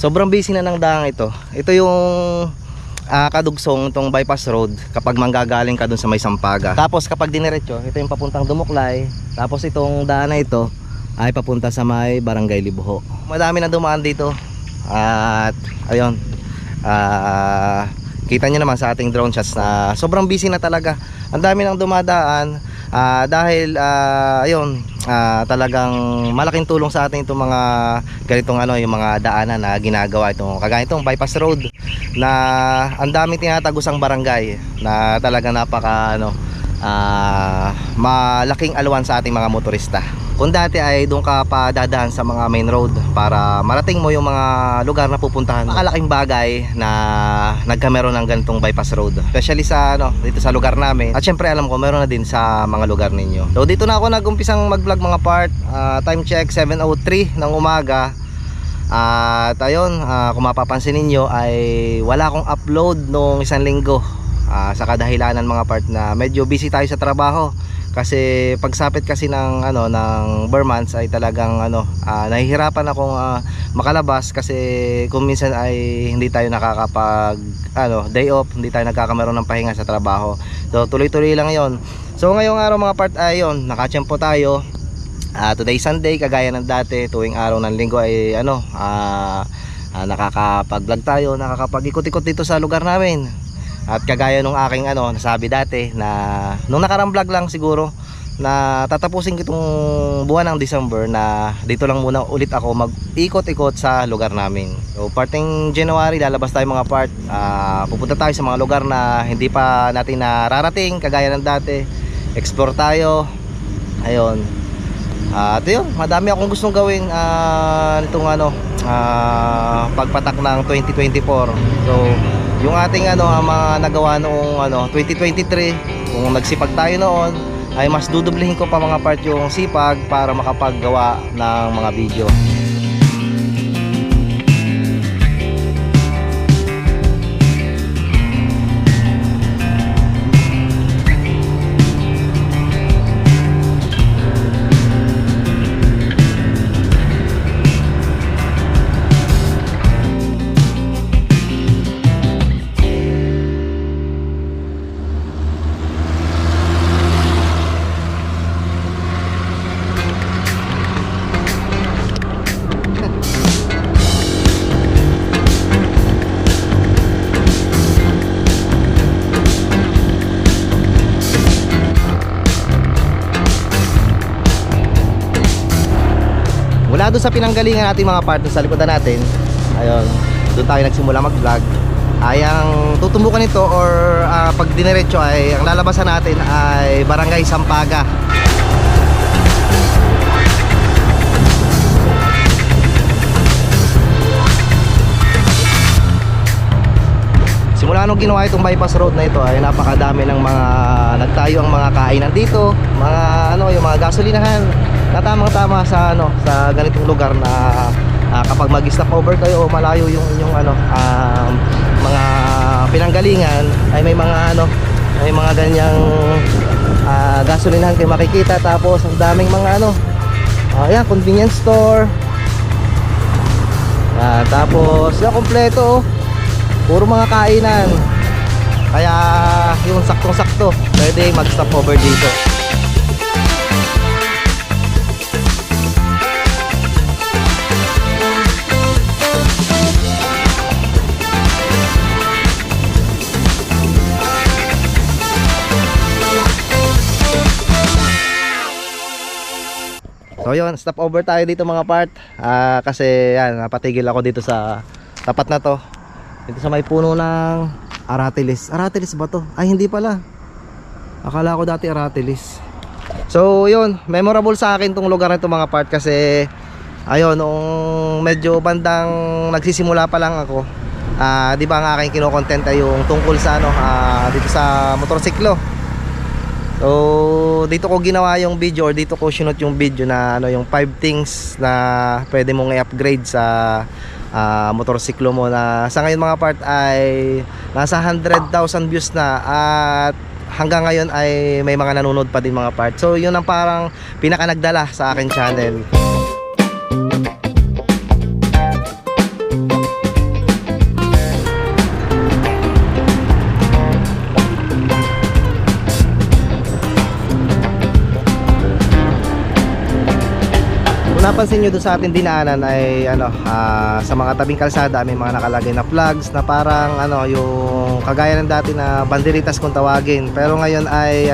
Sobrang busy na ng daan ito. Ito yung kadugsong itong bypass road kapag manggagaling ka dun sa may Sampaga. Tapos kapag diniretso, ito yung papuntang Dumuklay. Tapos itong daan na ito ay papunta sa may Barangay Libuho. Madami na dumaan dito. At ayun, kita nyo naman sa ating drone shots na sobrang busy na talaga. Ang dami nang dumadaan dahil ayun, talagang malaking tulong sa atin itong mga ganitong yung mga daanan na ginagawa itong kagaya itong bypass road na ang daming tinatagusang barangay na talagang napaka malaking alwan sa ating mga motorista. Kung dati ay doon ka pa dadaan sa mga main road para marating mo yung mga lugar na pupuntahan, makalaking bagay na nagkameron ng ganitong bypass road, especially sa dito sa lugar namin. At syempre alam ko meron na din sa mga lugar ninyo. So dito na ako nag-umpisang mag-vlog mga part. Time check 7:03 ng umaga. At ayun, kung mapapansin ninyo ay wala akong upload noong isang linggo. Sa kadahilanan mga part na medyo busy tayo sa trabaho. Kasi pagsapit kasi ng Burr months ay talagang nahihirapan akong makalabas kasi kung minsan ay hindi tayo nakakapag day off, hindi tayo nagkakameron ng pahinga sa trabaho. So tuloy-tuloy lang 'yon. So ngayong araw mga part ay nakatiyempo tayo. Today Sunday kagaya ng dati, tuwing araw ng linggo ay nakakapag-vlog tayo, nakakapag-ikot-ikot dito sa lugar namin. At kagaya nung aking nasabi dati na nung nakarang vlog lang siguro na tatapusin ko itong buwan ng December na dito lang muna ulit ako mag-ikot-ikot sa lugar namin. So parting January lalabas tayo mga part, pupunta tayo sa mga lugar na hindi pa natin nararating kagaya ng dati. Explore tayo. Ayun. At yun, madami akong gustong gawin nitong pagpatak ng 2024. So yung ating mga nagawa noong 2023, kung nagsipag tayo noon ay mas dudublihin ko pa mga part yung sipag para makapaggawa ng mga video. Mula doon sa pinanggalingan natin mga partners sa likodan natin, ayun, doon tayo nagsimula mag-vlog. Ay ang tutumbukan nito or pag diniretso ay ang lalabasan natin ay Barangay Sampaga. Simula nung ginawa itong bypass road na ito ay napakadami ng mga nagtayo ang mga kainan dito, mga yung mga gasolinahan na tamang-tama sa sa ganitong lugar na kapag mag-stop over kayo o malayo yung inyong mga pinanggalingan ay may mga may mga ganyang gasolinahan kayo makikita. Tapos ang daming mga ayan, convenience store. Tapos kompleto, puro mga kainan. Kaya yung saktong-sakto pwede mag-stop over dito. So yun, stop over tayo dito mga part. Kasi yan, napatigil ako dito sa tapat na to. Dito sa may puno ng Aratilis. Aratilis ba to? Ay hindi pala. Akala ko dati Aratilis. So yun, memorable sa akin tong lugar na ito mga part. Kasi ayun, nung medyo bandang nagsisimula pa lang ako, di ba ang aking kinokontent ay yung tungkol sa dito sa motorsiklo. So dito ko ginawa yung video, or dito ko sinot yung video na yung 5 things na pwede mong i-upgrade sa motorsiklo mo, na sa ngayon mga part ay nasa 100,000 views na, at hanggang ngayon ay may mga nanonood pa din mga part. So yun ang parang pinaka nagdala sa akin channel. napansin nyo doon sa ating dinaanan ay sa mga tabing kalsada may mga nakalagay na flags na parang yung kagaya ng dati na banderitas kung tawagin, pero ngayon ay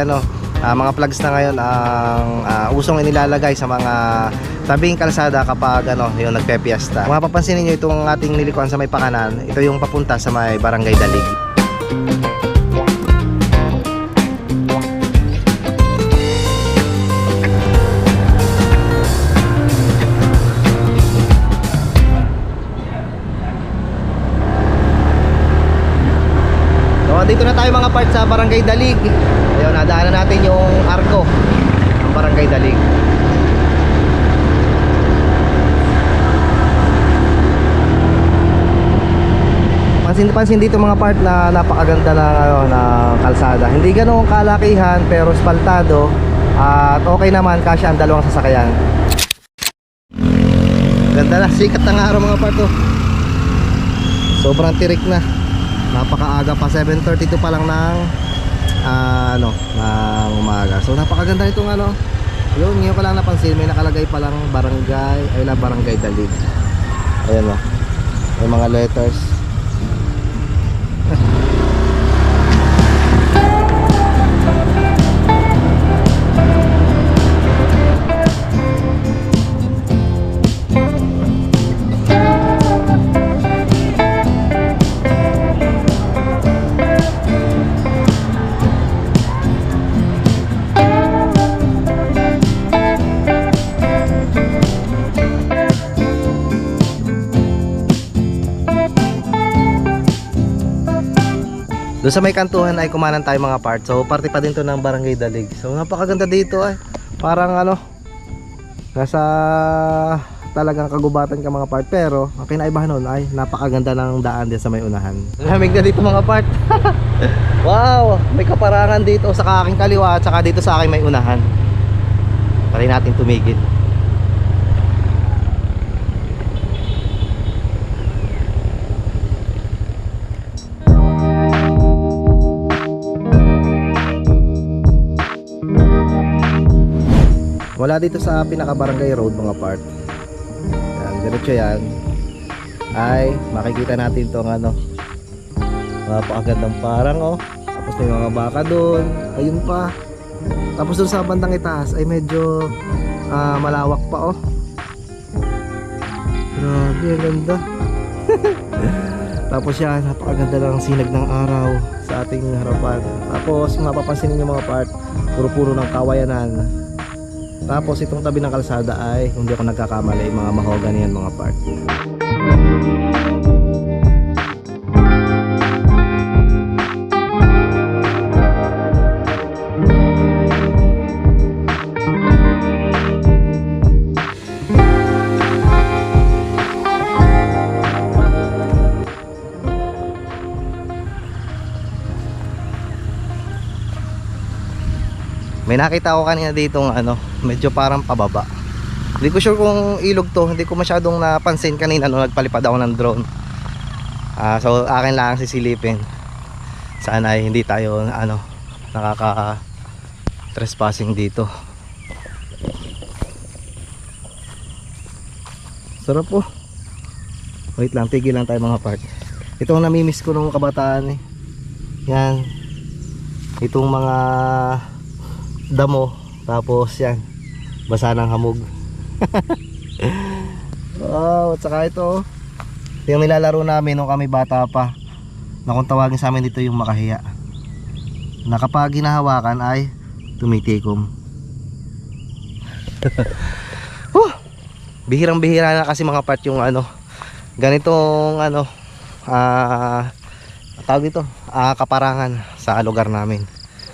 mga flags na ngayon ang usong inilalagay sa mga tabing kalsada kapag yung nagpepiesta. Kung mapapansin niyo itong ating nilikuan sa may pakanan, ito yung papunta sa may Barangay Dalig. Dito na tayo mga part sa Barangay Dalig. Ayun, nadaanan natin yung arko ng Barangay Dalig. Pansin dito mga part na napakaganda ng kalsada. Hindi ganoong kalakihan pero spaltado at okay naman, kasya ang dalawang sasakyan. Ganda na, sikat ng araw mga part oh. Sobrang tirik na. Napakaaga pa, 7:32 pa lang ng ng umaga. So napakaganda nitong yun, ngayon ko lang napansin, may nakalagay pa lang Barangay Dalig. Ayan o, may mga letters. Doon sa may kantuhan ay kumanan tayo mga part. So parte pa din to ng Barangay Dalig. So napakaganda dito ay. Parang nasa talagang kagubatan ka mga part. Pero ang kinaibahan nun ay napakaganda ng daan din sa may unahan. Lamig na dito mga part. Wow, may kaparangan dito sa aking kaliwa at saka dito sa aking may unahan. Try natin tumigil. Wala dito sa pinaka-barangay road mga part. Yan, diretso yan. Ay makikita natin tong napakagandang parang tapos may mga baka doon. Ayun pa. Tapos doon sa bandang itaas ay medyo malawak pa Grabe, ang ganda. Tapos yan, napakaganda ng sinag ng araw sa ating harapan. Tapos mapapansin niyo mga part, puro-puro ng kawayanan. Tapos itong tabi ng kalsada ay, kung di ako nagkakamali, mga mahogany yan mga part. May nakita ko kanina ditong medyo parang pababa. Hindi ko sure kung ilog to, hindi ko masyadong napansin kanina nung nagpalipad ako ng drone. So akin lang sisilipin. Sana ay hindi tayo nakaka trespassing dito. Sarap po. Wait lang, tigil lang tayo mga part. Ito ang namimiss ko nung kabataan eh. Yan. Itong mga damo, tapos yan basa ng hamog. Wow, at saka ito yung nilalaro namin nung kami bata pa, na kung tawagin sa amin dito yung makahiya, na kapag hinahawakan ay tumitikom. Bihirang bihira na kasi mga part yung ganitong tawag dito, kaparangan sa lugar namin.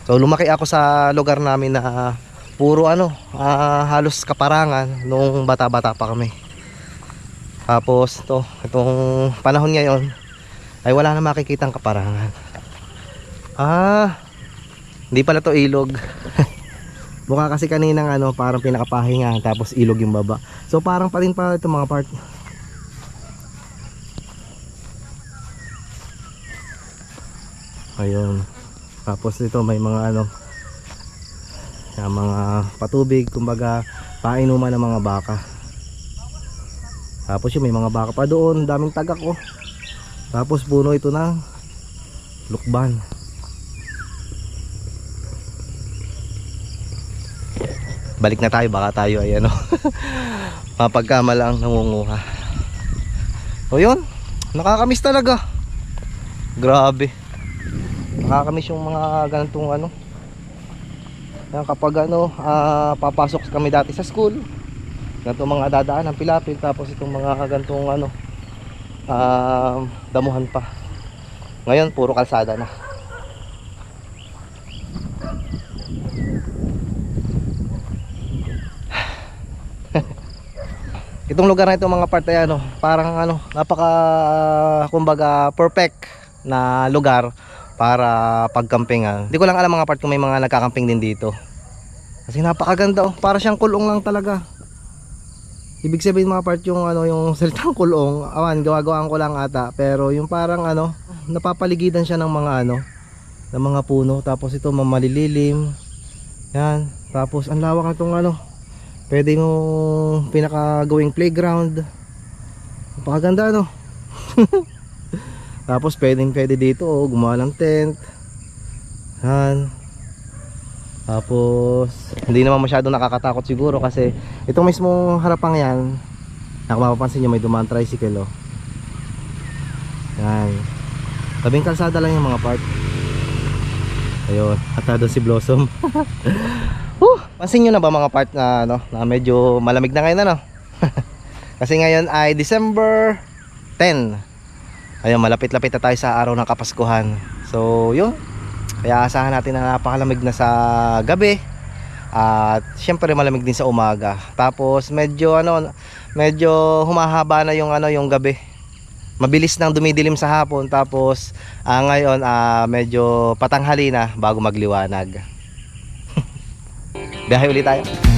So lumaki ako sa lugar namin na puro halos kaparangan nung bata-bata pa kami. Tapos itong panahon ngayon ay wala na makikitang kaparangan. Hindi pala to ilog. Mukha kasi kaninang parang pinakapahinga tapos ilog yung baba. So parang pa rin pa ito mga part. Ayun. Tapos dito may mga mga patubig, kumbaga painuman ng mga baka. Tapos yung may mga baka pa doon, daming tagak oh. Tapos puno ito ng lukban. Balik na tayo, baka tayo ay ano mapagkamalang nangunguha. O yun, nakakamiss talaga. Grabe, nakakamiss yung mga ganitong ano. Kapag ano, papasok kami dati sa school, ganitong mga dadaan ng pilapil. Tapos itong mga ganitong ano, damuhan pa. Ngayon puro kalsada na. Itong lugar na ito mga part ay ano, parang ano, napaka kumbaga perfect na lugar para pagkampingan. Hindi ko lang alam mga part kung may mga nagkakamping din dito. Kasi napakaganda oh, para siyang kulong lang talaga. Ibig sabihin mga part yung ano, yung salitang kulong, awan gawa-gawaan ko lang ata, pero yung parang ano, napapaligidan siya ng mga ano, ng mga puno. Tapos ito malililim. Yan, tapos ang lawak nitong ano, pwede mo pinakagawing playground. Napakaganda no. Tapos pwede dito oh, gumawa ng tent. Han. Tapos hindi naman masyadong nakakatakot siguro kasi itong mismong harapang yan, kung mapapansin nyo may dumaan tricycle oh. Yan, tabing kalsada lang yung mga part. Ayun, atado si Blossom. Pansin nyo na ba mga part na, ano, na medyo malamig na ngayon ano? Kasi ngayon ay December 10. Ayun, malapit-lapit na tayo sa araw ng Kapaskuhan. So yun, kaya asahan natin na napakalamig na sa gabi. At syempre malamig din sa umaga. Tapos medyo ano, medyo humahaba na yung ano, yung gabi. Mabilis nang dumidilim sa hapon. Tapos ngayon medyo patanghali na bago magliwanag. Biyahe ulit tayo.